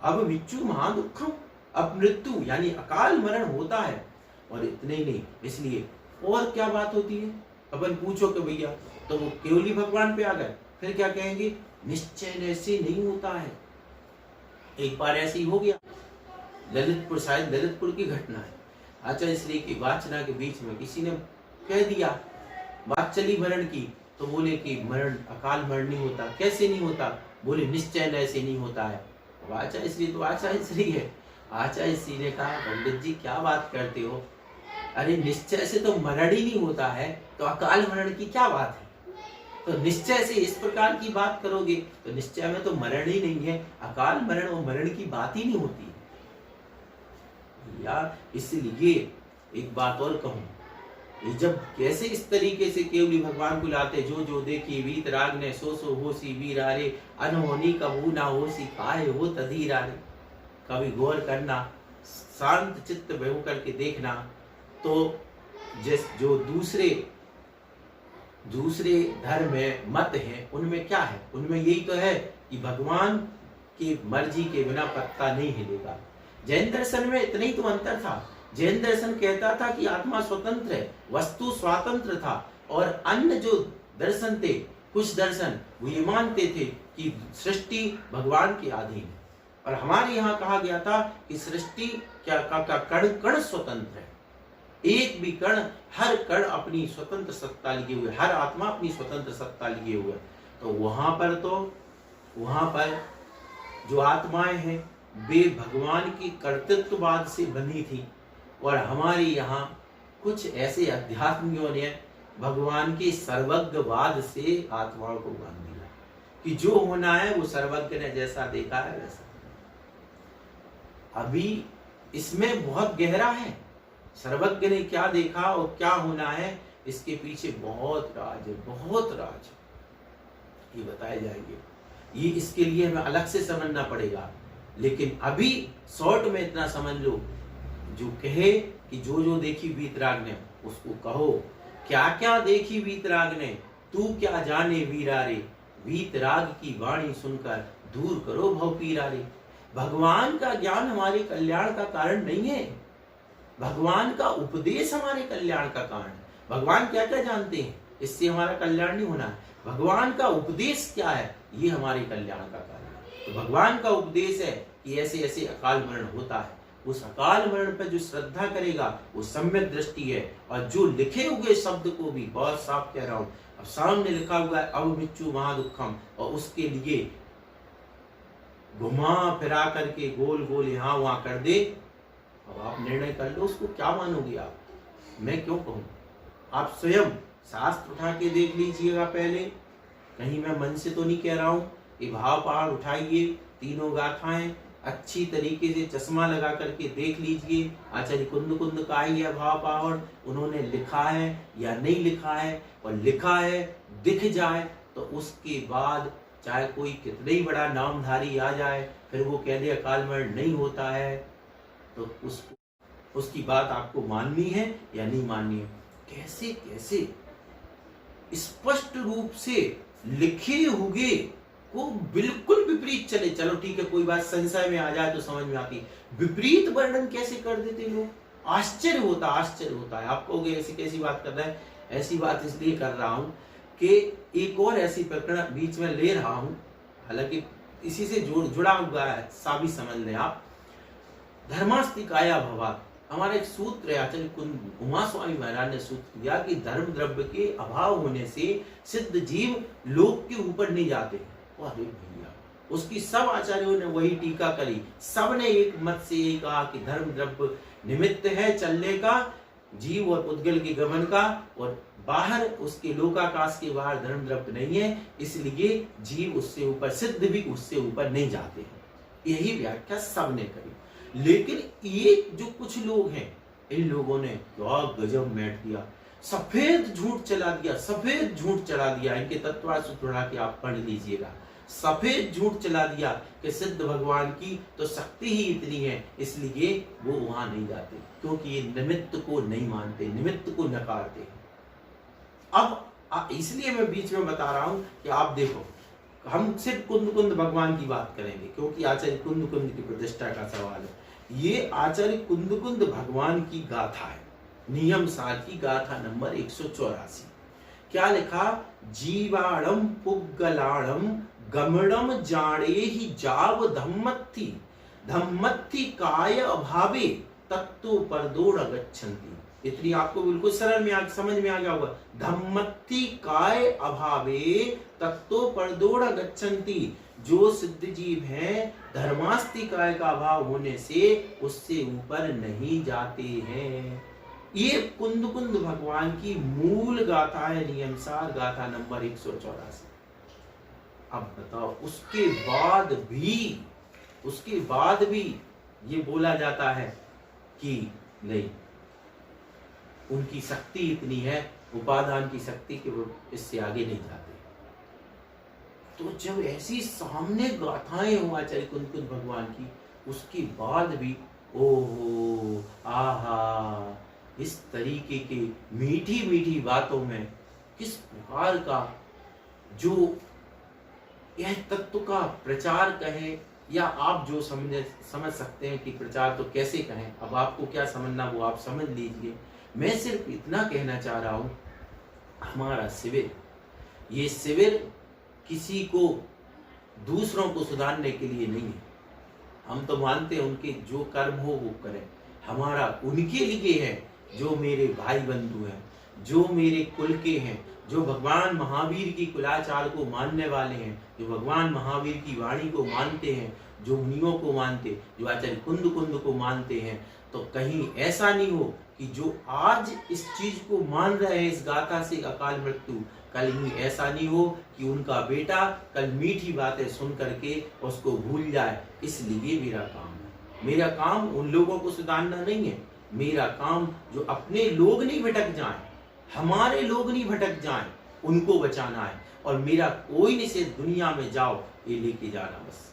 अब मिच्चू महादुखम, अब मृत्यु यानी अकाल मरण होता है। और इतने ही नहीं, इसलिए और क्या बात होती है? अपन पूछो कि भैया, तो वो केवली भगवान पे आ गए, फिर क्या कहेंगे? निश्चय ऐसे नहीं होता है। एक बार ऐसे ही हो गया, ललितपुर, शायद ललितपुर की घटना है। आचार्य श्री की वाचना के बीच में किसी ने कह दिया, बात चली मरण की, तो बोले कि मरण, अकाल मरण नहीं होता। कैसे नहीं होता? बोले निश्चय ऐसे नहीं होता है। आचार्य श्री तो आचार्य श्री है। आचार्य श्री ने कहा, पंडित जी क्या बात करते हो? अरे निश्चय से तो मरण ही नहीं होता है, तो अकाल मरण की क्या बात है? तो निश्चय से इस प्रकार की बात करोगे तो निश्चय में तो मरण ही नहीं है, अकाल मरण और मरण की बात ही नहीं होती यार। इसलिए एक बात और कहूं, ये जब कैसे इस तरीके से केवली भगवान को लाते, जो जो देखी वीत राग ने सो सो होसी वीरारे, अनहोनी कबू ना होसी काहे हो तधीरारे। कभी गौर करना, शांत चित्त में होकर के देखना, तो जो दूसरे धर्म में मत है, उनमें क्या है? उनमें यही तो है कि भगवान की मर्जी के बिना पत्ता नहीं हिलेगा। जैन दर्शन में इतना ही तो अंतर था। जैन दर्शन कहता था कि आत्मा स्वतंत्र है, वस्तु स्वातंत्र था, और अन्य जो दर्शन थे, कुछ दर्शन वो ये मानते थे कि सृष्टि भगवान के अधीन है। और हमारे यहाँ कहा गया था कि सृष्टि क्या कण कण स्वतंत्र है। एक भी कण, हर कण अपनी स्वतंत्र सत्ता लिए हुए, हर आत्मा अपनी स्वतंत्र सत्ता लिए हुए। तो वहां पर जो आत्माएं हैं वे भगवान की कर्तृत्ववाद से बनी थी, और हमारे यहाँ कुछ ऐसे अध्यात्मियों ने भगवान के सर्वज्ञवाद से आत्माओं को बांध दिया कि जो होना है वो सर्वज्ञ ने जैसा देखा है वैसा। अभी इसमें बहुत गहरा है, सर्वज्ञ ने क्या देखा और क्या होना है, इसके पीछे बहुत राज है, बहुत राज, ये बताए जाएंगे। ये इसके लिए हमें अलग से समझना पड़ेगा, लेकिन अभी शॉर्ट में इतना समझ लो, जो कहे कि जो देखी वीतराग ने, उसको कहो क्या क्या देखी वीतराग ने, तू क्या जाने वीरा रे, वीतराग की वाणी सुनकर दूर करो भव पीरा रे। भगवान का ज्ञान हमारे कल्याण का कारण नहीं है, भगवान का उपदेश हमारे कल्याण का कारण है। भगवान क्या क्या जानते हैं, इससे हमारा कल्याण नहीं होना है। भगवान का उपदेश क्या है, ये हमारे कल्याण का कारण है। तो भगवान का उपदेश है कि ऐसे ऐसे अकाल मरण होता है, उस अकाल मरण पर जो श्रद्धा करेगा वो सम्यक दृष्टि है। और जो लिखे हुए शब्द को भी, बहुत साफ कह रहा हूं, अब सामने लिखा हुआ है अब मृत्यु महादुखम, और उसके लिए घुमा फिरा करके गोल गोल यहाँ वहां कर दे, अब आप निर्णय कर लो उसको क्या मानोगे आप, मैं क्यों कहूं। आप स्वयं शास्त्र उठा के देख लीजिएगा पहले, कहीं मैं मन से तो नहीं कह रहा हूं। ये भाव पहाड़ उठाइए, तीनों गाथाएं अच्छी तरीके से चश्मा लगा करके देख लीजिए। आचार्य कुंद कुंद का ही है भाव पहाड़, उन्होंने लिखा है या नहीं लिखा है, और लिखा है दिख जाए तो उसके बाद चाहे कोई कितना ही बड़ा नामधारी आ जाए, फिर वो कह दे अकाल मरण नहीं होता है, तो उसकी बात आपको माननी है या नहीं माननी है। कैसे कैसे स्पष्ट रूप से लिखे हुए को बिल्कुल विपरीत चले, चलो ठीक है कोई बात संशय में आ जाए तो समझ में आती, विपरीत वर्णन कैसे कर देते लोग, आश्चर्य होता है। आप कहोगे ऐसी कैसी बात कर रहा है, ऐसी बात इसलिए कर रहा हूं कि एक और ऐसी प्रकरण बीच में ले रहा हूं, हालांकि इसी से जुड़ा हुआ है, साबी समझ लें आप। धर्मास्तिकाया भवा, हमारा एक सूत्र है, आचार्य उमा स्वामी महाराज ने सूत्र दिया कि धर्म द्रव्य के अभाव होने से सिद्ध जीव लोक के ऊपर नहीं जाते। अरे भैया, उसकी सब आचार्यों ने वही टीका करी, सब ने एक मत से ये कहा कि धर्म द्रव्य निमित्त है चलने का, जीव और पुद्गल के गमन का, और बाहर उसके लोकाकाश के बाहर धर्म द्रव्य नहीं है, इसलिए जीव उससे ऊपर, सिद्ध भी उससे ऊपर नहीं जाते हैं। यही व्याख्या सब ने करी। लेकिन ये जो कुछ लोग हैं, इन लोगों ने क्या गजब मैट दिया, सफेद झूठ चला दिया, सफेद झूठ चला दिया। इनके तत्वार्थ उड़ा के आप पढ़ लीजिएगा, सफेद झूठ चला दिया कि सिद्ध भगवान की तो शक्ति ही इतनी है, इसलिए वो वहां नहीं जाते, क्योंकि ये निमित्त को नहीं मानते, निमित्त को नकारते। अब इसलिए मैं बीच में बता रहा हूं कि आप देखो, हम सिर्फ कुंद कुंद भगवान की बात करेंगे, क्योंकि आचार्य कुंद कुंद की प्रतिष्ठा का सवाल है। ये आचार्य कुंद कुंद भगवान की गाथा है, नियम सार की गाथा नंबर 184। क्या लिखा, जीवाणम पुग्गलाणम गमणम जाड़े ही जाव धम्मत्थि, धम्मत्थि काय अभावे तत्तो परदोड़ गच्छन्ति। इतनी आपको बिल्कुल सरल में समझ में आ गया होगा। धम्मत्थि काय अभावे तत्तो परदोड़ गच्छन्ति, जो सिद्ध जीव हैं धर्मास्तिकाय का अभाव होने से उससे ऊपर नहीं जाते हैं। ये कुंद कुंद भगवान की मूल गाथा है, नियमसार गाथा नंबर 184। अब बताओ, उसके बाद भी ये बोला जाता है कि नहीं, उनकी शक्ति इतनी है, उपादान की शक्ति के वो इससे आगे नहीं जाते। तो जब ऐसी सामने गाथाएं हो आचार्य कुंद कुंद भगवान की, उसके बाद भी ओहो आहा, इस तरीके के मीठी मीठी बातों में किस प्रकार का जो यह तत्व का प्रचार कहें, या आप जो समझ सकते हैं कि प्रचार तो कैसे कहें, अब आपको क्या समझना वो आप समझ लीजिए। मैं सिर्फ इतना कहना चाह रहा हूं, हमारा शिविर, ये शिविर किसी को दूसरों को सुधारने के लिए नहीं है। हम तो मानते हैं उनके जो कर्म हो वो करें, हमारा उनके लिए है जो मेरे भाई बंधु हैं, जो मेरे कुल के हैं, जो भगवान महावीर की कुलाचार को मानने वाले हैं, जो भगवान महावीर की वाणी को मानते हैं, जो मुनियों को मानते, जो आचार्य कुंद कुंद को मानते हैं, तो कहीं ऐसा नहीं हो कि जो आज इस चीज को मान रहे हैं, इस गाथा से अकाल मृत्यु, कल ही ऐसा नहीं हो कि उनका बेटा कल मीठी बातें सुन करके उसको भूल जाए। इसलिए मेरा काम है, मेरा काम उन लोगों को सुधारना नहीं है, मेरा काम जो अपने लोग नहीं भटक जाएं, हमारे लोग नहीं भटक जाएं, उनको बचाना है। और मेरा कोई निषेध दुनिया में जाओ ये लेके जाना बस।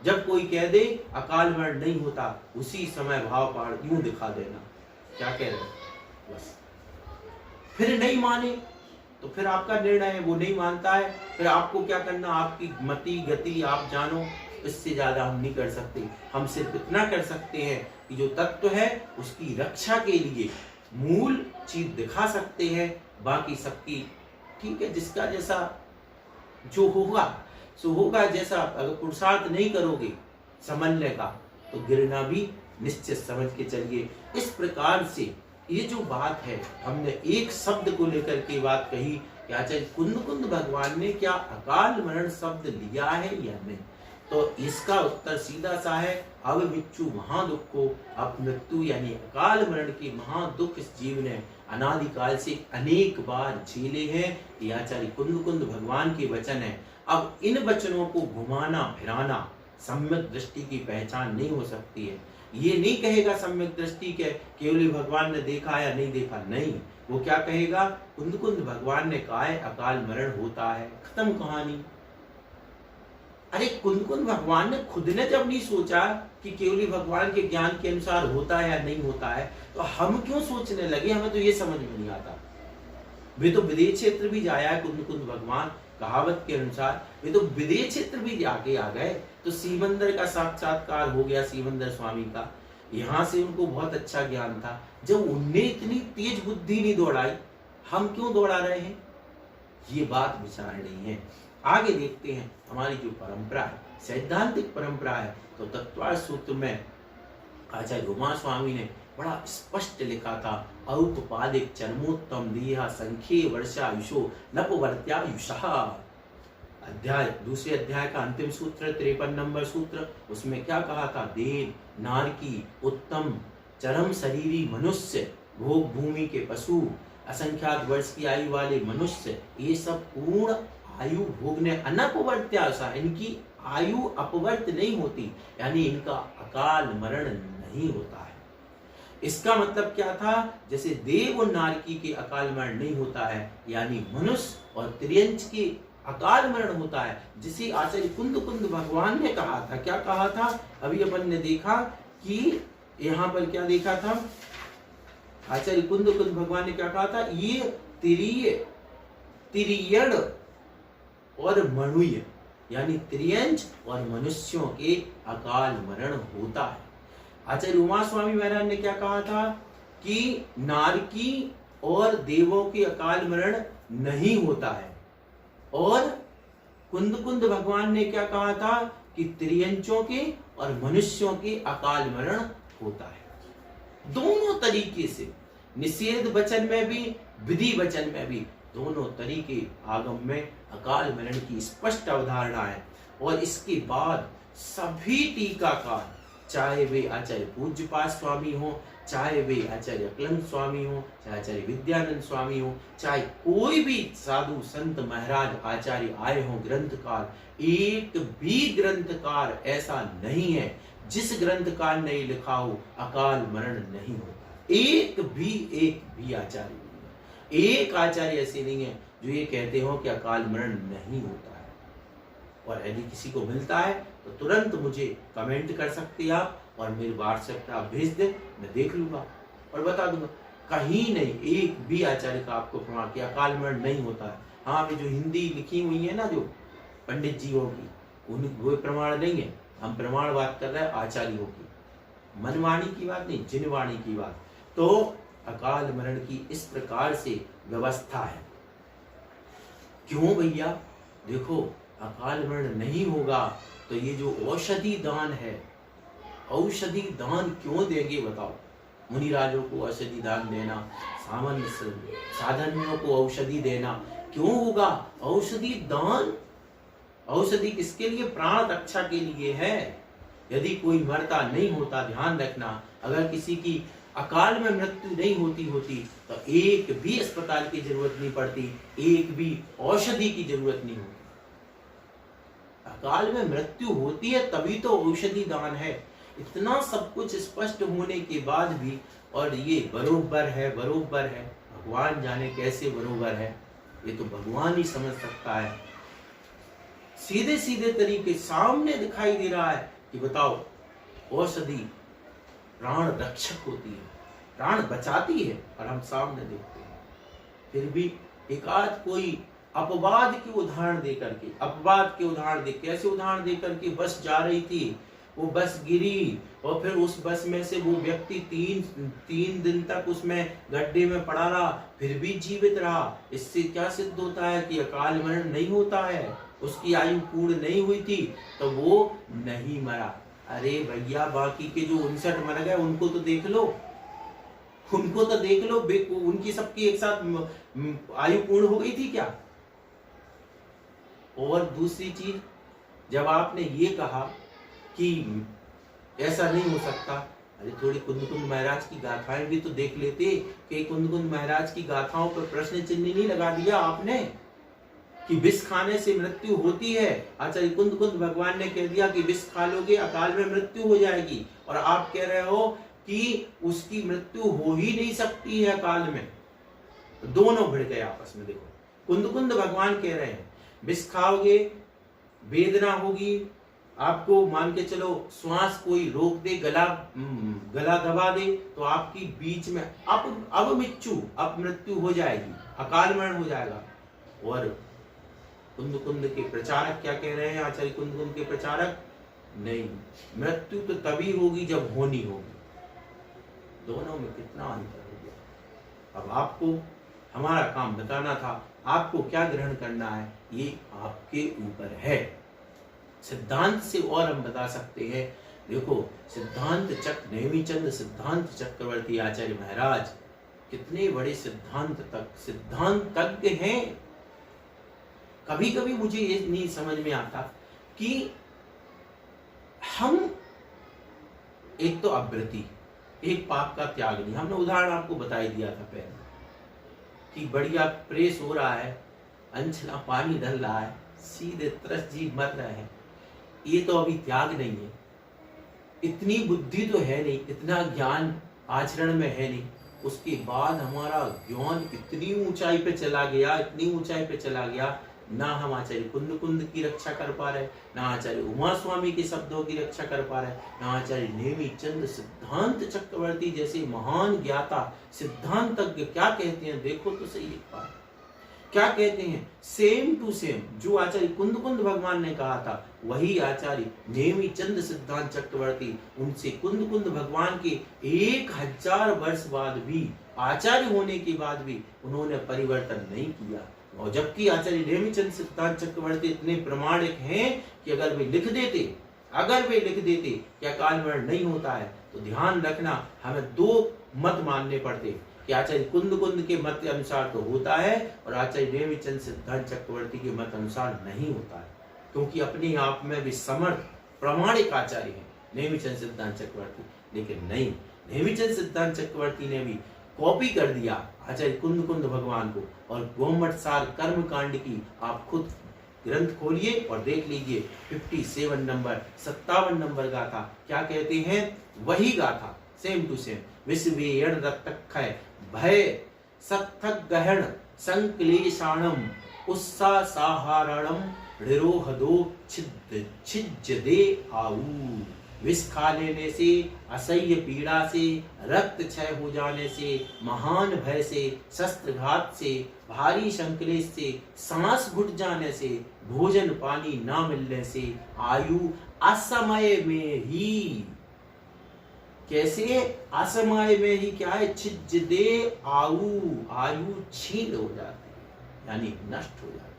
जब कोई कह दे अकाल मरण नहीं होता, उसी समय भाव पहाड़ यूं दिखा देना, क्या कह रहे बस। फिर नहीं माने तो फिर आपका निर्णय है, वो नहीं मानता है, फिर आपको क्या करना, आपकी मति गति आप जानो। इससे ज्यादा हम नहीं कर सकते। हम सिर्फ इतना कर सकते हैं कि जो तत्व है उसकी रक्षा के लिए मूल चीज दिखा सकते हैं। बाकी सबकी ठीक है, जिसका जैसा जो होगा सो होगा। जैसा अगर पुरुषार्थ नहीं करोगे समन्वय का तो गिरना भी निश्चित समझ के चलिए। इस प्रकार से ये जो बात है, हमने एक शब्द को लेकर के बात कही कि आचार्य कुंद कुंद भगवान ने क्या अकाल मरण शब्द लिया है या नहीं, तो इसका उत्तर सीधा सा है, अब मृत्यु महादुखो, अब मृत्यु यानी अकाल मरण के महादुख इस जीव ने अनादिकाल से अनेक बार झेले हैं। ये आचार्य कुंद कुंद भगवान के वचन है। अब इन वचनों को घुमाना फिराना सम्यक दृष्टि की पहचान नहीं हो सकती है। ये नहीं कहेगा सम्यक दृष्टि के केवल भगवान ने देखा या नहीं देखा, नहीं, वो क्या कहेगा, कुंद कुंद भगवान ने कहा है अकाल मरण होता है, खत्म कहानी। अरे कुंद कुंद भगवान ने खुद ने जब नहीं सोचा कि केवली भगवान के ज्ञान के अनुसार होता है या नहीं होता है, तो हम क्यों सोचने लगे, हमें तो ये समझ में नहीं आता। वे तो विदेश क्षेत्र भी जाया है कुंद कुंद भगवान, कहावत के अनुसार वे तो विदेश क्षेत्र भी जाके आ गए, तो सीमंदर का साक्षात्कार हो गया सीमंदर स्वामी का। यहाँ से उनको बहुत अच्छा ज्ञान था। जब उनने इतनी तेज बुद्धि नहीं दौड़ाई, हम क्यों दौड़ा रहे हैं, ये बात विचारनी है। आगे देखते हैं हमारी जो परंपरा है, सैद्धांतिक परंपरा है, तो तत्वार्थ सूत्र में आचार्य उमा स्वामी ने बड़ा स्पष्ट लिखा था, औपपादिक चरमोत्तम देहा संख्ये वर्षायुषो नपवर्त्यायुषः। अध्याय दूसरे अध्याय का अंतिम सूत्र 53 नंबर सूत्र, उसमें क्या कहा था, देव नारकी उत्तम चरम शरीरी मनुष्य, भोग भूमि के पशु, असंख्यात वर्ष की आयु वाले मनुष्य, ये सब पूर्ण आयु भोगने अनपवर्त्यायुषः, इनकी आयु अपवर्त नहीं होती, यानी इनका अकाल मरण नहीं होता है। इसका मतलब क्या था, जैसे देव और नारकी के अकाल मरण नहीं होता है, यानी मनुष्य और त्रियंच के अकाल मरण होता है, जिसे आचार्य कुंद कुंद भगवान ने कहा था। क्या कहा था, अभी अपन ने देखा कि यहाँ पर क्या देखा था, आचार्य कुंद कुंद भगवान ने क्या कहा था, ये तिरियण और मणुय यानी त्रियंच और मनुष्यों के अकाल मरण होता है। आचार्य उमा स्वामी महाराज ने क्या कहा था कि नारकी और देवों के अकाल मरण नहीं होता है, और कुंद कुंद भगवान ने क्या कहा था कि त्रियंचों के और मनुष्यों के अकाल मरण होता है। दोनों तरीके से, निषेध वचन में भी विधि वचन में भी, दोनों तरीके आगम में अकाल मरण की स्पष्ट अवधारणा है। और इसके बाद सभी टीकाकार, चाहे वे आचार्य पूज्यपाद स्वामी हो, चाहे वे आचार्य अक्लंग स्वामी हो, चाहे आचार्य विद्यानंद स्वामी हो, चाहे कोई भी साधु संत महाराज आचार्य आए हो ग्रंथकार, एक भी ग्रंथकार ऐसा नहीं है जिस ग्रंथकार ने लिखा हो अकाल मरण नहीं होता। एक भी आचार्य नहीं है, एक आचार्य ऐसे नहीं है जो ये कहते हो कि अकाल मरण नहीं होता है। और यदि किसी को मिलता है तो तुरंत मुझे कमेंट कर सकते हैं आप, और मेरे व्हाट्सएप पे आप भेज दें, मैं देख लूंगा और बता दूंगा। कहीं नहीं एक भी आचार्य का आपको प्रमाण कि अकाल मरण नहीं होता है। हाँ, ये जो हिंदी लिखी हुई है ना जो पंडित जीवों की, उन वो प्रमाण नहीं है। हम प्रमाण बात कर रहे हैं आचार्यों की, मनवाणी की बात नहीं, जिनवाणी की बात। तो अकाल मरण की इस प्रकार से व्यवस्था है। क्यों भैया, देखो अकाल मरण नहीं होगा तो ये जो औषधि दान है, औषधि दान क्यों देंगे बताओ। मुनिराजों को औषधि दान देना, सामान्य साधनियों को औषधि देना। क्यों होगा औषधि दान? औषधि किसके लिए? प्राण रक्षा के लिए है। यदि कोई मरता नहीं होता, ध्यान रखना, अगर किसी की अकाल में मृत्यु नहीं होती तो एक भी अस्पताल की जरूरत नहीं पड़ती, एक भी औषधि की जरूरत नहीं होती। अकाल में मृत्यु होती है तभी तो औषधि दान है। इतना सब कुछ स्पष्ट होने के बाद भी, और ये बरोबर है, भगवान जाने कैसे बरोबर है, ये तो भगवान ही समझ सकता है। सीधे सीधे तरीके सामने दिखाई दे रहा है कि बताओ, औषधि प्राण रक्षक होती है, प्राण बचाती है, और हम सामने देखते हैं। फिर भी एकाध कोई अपवाद के उदाहरण दे करके, कैसे उदाहरण दे करके, बस जा रही थी, वो बस गिरी और फिर उस बस में से वो व्यक्ति तीन दिन तक उसमें गड्ढे में पड़ा रहा, फिर भी जीवित रहा। इससे क्या सिद्ध होता है कि अकाल मरण नहीं होता है। उसकी आयु पूर्ण नहीं हुई थी तो वो नहीं मरा। अरे भैया, बाकी के जो 59 मर गए उनको तो देख लो, उनकी सबकी एक साथ आयु पूर्ण हो गई थी क्या? और दूसरी चीज, जब आपने ये कहा कि ऐसा नहीं हो सकता, अरे थोड़ी कुंद महाराज की गाथाएं भी तो देख लेते कि कुंद महाराज की गाथाओं पर प्रश्न चिन्ह नहीं लगा दिया आपने कि विष खाने से मृत्यु होती है। आचार्य कुंद भगवान ने कह दिया कि विष खा लोगे अकाल में मृत्यु हो जाएगी, और आप कह रहे हो कि उसकी मृत्यु हो ही नहीं सकती है अकाल में। दोनों भिड़ गए आपस में। देखो, कुंद भगवान कह रहे हैं विष खाओगे, वेदना होगी, आपको मान के चलो श्वास कोई रोक दे, गला दबा दे, तो आपकी बीच में अब मृत्यु हो जाएगी, अकाल मरण हो जाएगा। और कुंद के प्रचारक क्या कह रहे हैं? आचार्य कुंद के प्रचारक, नहीं, मृत्यु तो तभी होगी जब होनी होगी। दोनों में कितना अंतर हो गया। अब आपको हमारा काम बताना था, आपको क्या ग्रहण करना है ये आपके ऊपर है। सिद्धांत से और हम बता सकते हैं। देखो, नेमिचंद सिद्धांत चक्रवर्ती आचार्य महाराज कितने बड़े सिद्धांतज्ञ हैं। कभी कभी मुझे ये नहीं समझ में आता कि हम एक तो अवृत्ति, एक पाप का त्याग नहीं। हमने उदाहरण आपको बता ही दिया था पहले कि बढ़िया प्रेस हो रहा है, अंचला पानी ढल रहा है, सीधे त्रस्त जीव मर रहे हैं, ये तो अभी त्याग नहीं है। इतनी बुद्धि तो है नहीं, इतना ज्ञान आचरण में है नहीं। उसके बाद हमारा ज्ञान इतनी ऊंचाई पे चला गया, ना हम आचार्य कुंद की रक्षा कर पा रहे, ना आचार्य उमा स्वामी के शब्दों की रक्षा कर पा रहे, ना आचार्य नेमिचंद सिद्धांत चक्रवर्ती जैसे महान ज्ञाता सिद्धांतज्ञ क्या कहते हैं। देखो तो सही एक बात क्या कहते हैं, सेम टू सेम जो आचार्य कुंद भगवान ने कहा था वही आचार्य नेमिचंद सिद्धांत चक्रवर्ती, उनसे कुंद भगवान के 1000 वर्ष बाद भी, आचार्य होने के बाद भी उन्होंने परिवर्तन नहीं किया। और जबकि आचार्य नेमिचंद सिद्धांत चक्रवर्ती इतने प्रमाणिक हैं कि अगर वे लिख देते कि अकाल मरण नहीं होता है, तो ध्यान रखना हमें 2 मत मानने पड़ते कि आचार्य कुंद के मत अनुसार तो होता है और आचार्य नेमिचंद सिद्धांत चक्रवर्ती के मत अनुसार नहीं होता है, क्योंकि अपने आप में भी समर्थ प्रमाणिक आचार्य हैं नेमिचंद सिद्धांत चक्रवर्ती। लेकिन नहीं, नेमिचंद सिद्धांत चक्रवर्ती ने भी कॉपी कर दिया आचार्य कुंद भगवान को। और गोमटसार कर्म कांड की आप खुद ग्रंथ खोलिए और देख लीजिए, 57 नंबर गाथा क्या कहते हैं, वही गाथा सेम टू सेम। विश्वेयण रक्तक्षय भय सत्थक गहन संक्लेशाणम उत्साहारणम ऋरोहदो छिज्जदे आऊ। विष खा लेने से, असह्य पीड़ा से, रक्त क्षय हो जाने से, महान भय से, शस्त्रघात से, भारी संक्लेश से, सांस घुट जाने से, भोजन पानी ना मिलने से, आयु असमय में ही, कैसे असमय में ही क्या है, छिज्जदे आयु, आयु छीन हो जाती है, यानी नष्ट हो जाती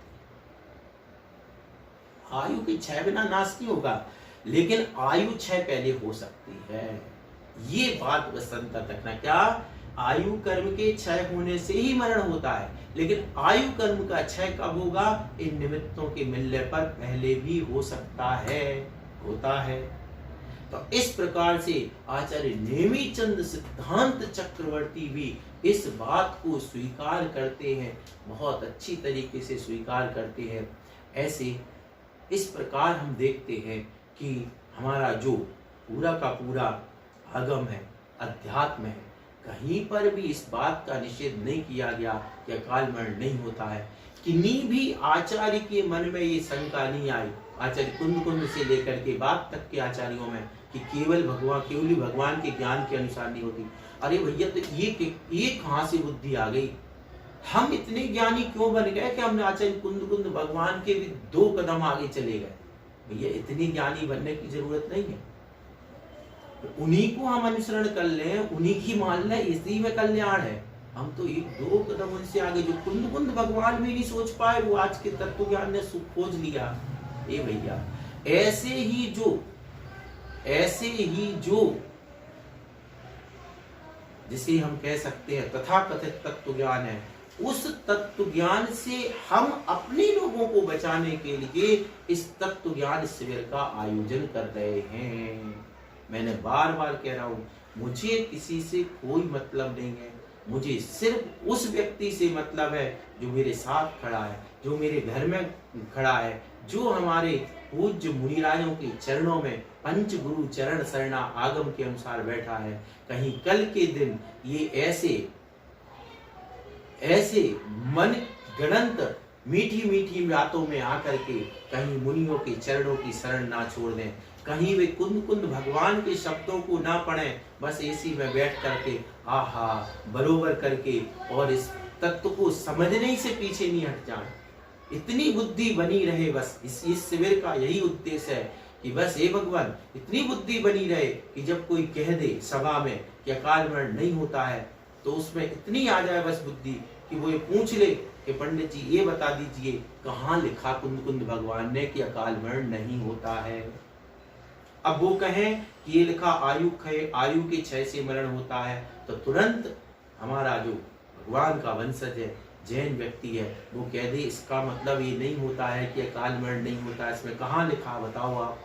है। आयु के क्षय बिना नाश नहीं होगा, लेकिन आयु क्षय पहले हो सकती है। ये बात बस अंतर रखना। क्या आयु कर्म के क्षय होने से ही मरण होता है, लेकिन आयु कर्म का क्षय कब होगा? इन निमित्तों के मिलने पर पहले भी हो सकता है, होता है। तो इस प्रकार से आचार्य नेमिचंद सिद्धांत चक्रवर्ती भी इस बात को स्वीकार करते हैं, बहुत अच्छी तरीके से स्वीकार करते हैं। ऐसे इस प्रकार हम देखते हैं कि हमारा जो पूरा का पूरा आगम है, अध्यात्म है, कहीं पर भी इस बात का निषेध नहीं किया गया कि अकाल मरण नहीं होता है। किन्हीं भी आचार्य के मन में ये शंका नहीं आई, आचार्य कुंद से लेकर के बाद तक के आचार्यों में, कि केवल भगवान के ज्ञान के अनुसार नहीं होती। अरे भैया, तो ये कहाँ से बुद्धि आ गई? हम इतने ज्ञानी क्यों बन गए कि हमने आचार्य कुंद भगवान के भी 2 कदम आगे चले गए? भैया, इतनी ज्ञानी बनने की जरूरत नहीं है। उन्हीं को हम अनुसरण कर लें, उन्हीं की मान लें, इसी में कल्याण है। हम तो 1-2 कदम उनसे आगे, जो कुंद भगवान भी नहीं सोच पाए, वो आज के तत्व ज्ञान ने खोज लिया। ए भैया, ऐसे ही जो जिसे हम कह सकते हैं तथाकथित तत्व ज्ञान है, उस तत्व ज्ञान से हम अपने लोगों को बचाने के लिए इस तत्व ज्ञान शिविर का आयोजन कर रहे हैं। मैंने बार बार कह रहा हूं, मुझे किसी से कोई मतलब नहीं है, मुझे सिर्फ उस व्यक्ति से मतलब है जो मेरे साथ खड़ा है, जो मेरे घर में खड़ा है, जो हमारे पूज्य मुनिरायों के चरणों में पंच गुरु चरण शरणा आगम के अनुसार बैठा है। कहीं कल के दिन ये ऐसे मन गणंत मीठी मीठी बातों में आकर के कहीं मुनियों के चरणों की शरण ना छोड़ दें, कहीं वे कुंद भगवान के शब्दों को ना पढ़ें, बस एसी में बैठ करके आहा बरोबर करके और इस तत्व को समझने से पीछे नहीं हट जाएं। इतनी बुद्धि बनी रहे, बस इस शिविर का यही उद्देश्य है कि बस हे भगवान, इतनी बुद्धि बनी रहे कि जब कोई कह दे सभा में कि अकाल मरण नहीं होता है, तो उसमें इतनी आ जाए बस बुद्धि कि वो ये पूछ ले कि पंडित जी ये बता दीजिए, कहाँ लिखा कुंद भगवान ने कि अकाल मरण नहीं होता है। अब वो कहें कि ये लिखा आयु के क्षय से मरण होता है, तो तुरंत हमारा जो भगवान का वंशज है, जैन व्यक्ति है, वो कह दे इसका मतलब ये नहीं होता है कि अकाल मरण नहीं होता है। इसमें कहाँ लिखा, बताओ आप?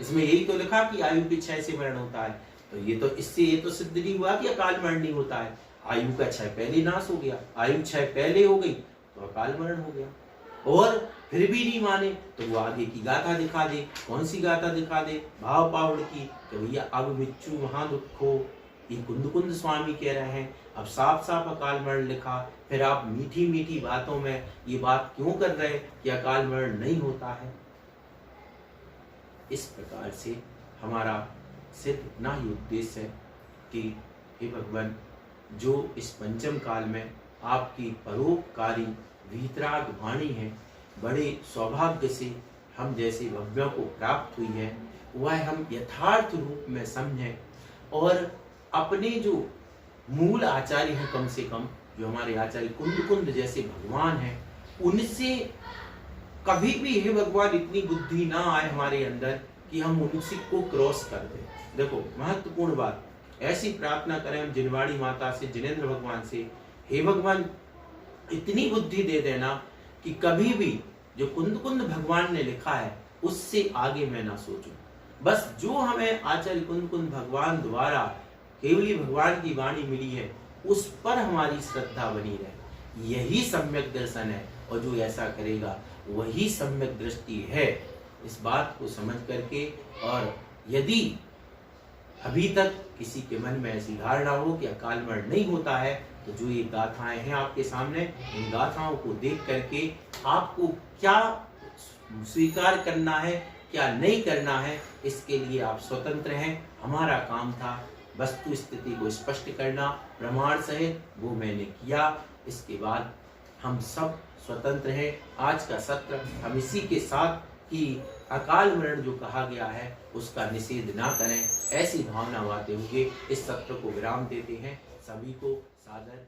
इसमें यही तो लिखा कि आयु के क्षय से मरण होता है। तो ये तो सिद्ध नहीं हुआ कि अकाल मरण नहीं होता है। आयु का क्षय पहले नाश हो गया, आयु क्षय पहले हो गई तो अकाल मरण हो गया। और फिर भी नहीं माने तो वो आगे की गाथा दिखा दे। कौन सी गाथा दिखा दे? भाव पावड़ की, कि भैया अब मिच्चू वहां दुखो, ये कुंद स्वामी कह रहे हैं, अब साफ साफ अकाल मरण लिखा, फिर आप मीठी मीठी बातों में ये बात क्यों कर रहे कि अकाल मरण नहीं होता है? इस प्रकार से हमारा सिर्फ इतना ही उद्देश्य है कि हे भगवान, जो इस पंचम काल में आपकी परोपकारी वीतराग वाणी है, बड़े सौभाग्य से हम जैसे भव्यों को प्राप्त हुई है, वह हम यथार्थ रूप में समझें और अपने जो मूल आचार्य हैं, कम से कम जो हमारे आचार्य कुंद जैसे भगवान हैं, उनसे कभी भी हे भगवान इतनी बुद्धि ना आए हमारे अंदर कि हम उनसे को क्रॉस कर दें। देखो, महत्वपूर्ण बात, ऐसी प्रार्थना करें हम जिनवाड़ी माता से, जिनेंद्र भगवान से, हे भगवान इतनी बुद्धि दे देना कि कभी भी जो कुंद भगवान ने लिखा है उससे आगे मैं ना सोचूं। बस जो हमें आचार्य कुंद भगवान द्वारा केवली भगवान की वाणी मिली है, उस पर हमारी श्रद्धा बनी रहे, यही सम्यक दर्शन है। और जो ऐसा करेगा वही सम्यक दृष्टि है। इस बात को समझ करके, और यदि अभी तक किसी के मन में ऐसी धारणा हो कि अकाल मरण नहीं होता है, तो जो ये गाथाएं हैं आपके सामने, इन गाथाओं को देख करके आपको क्या स्वीकार करना है, क्या नहीं करना है, इसके लिए आप स्वतंत्र हैं। हमारा काम था वस्तु स्थिति को स्पष्ट करना प्रमाण सहित, वो मैंने किया। इसके बाद हम सब स्वतंत्र हैं। आज का सत्र हम इसी के साथ कि अकाल मरण जो कहा गया है उसका निषेध ना करें, ऐसी भावना वाते हुए इस सत्र को विराम देते हैं। सभी को सादर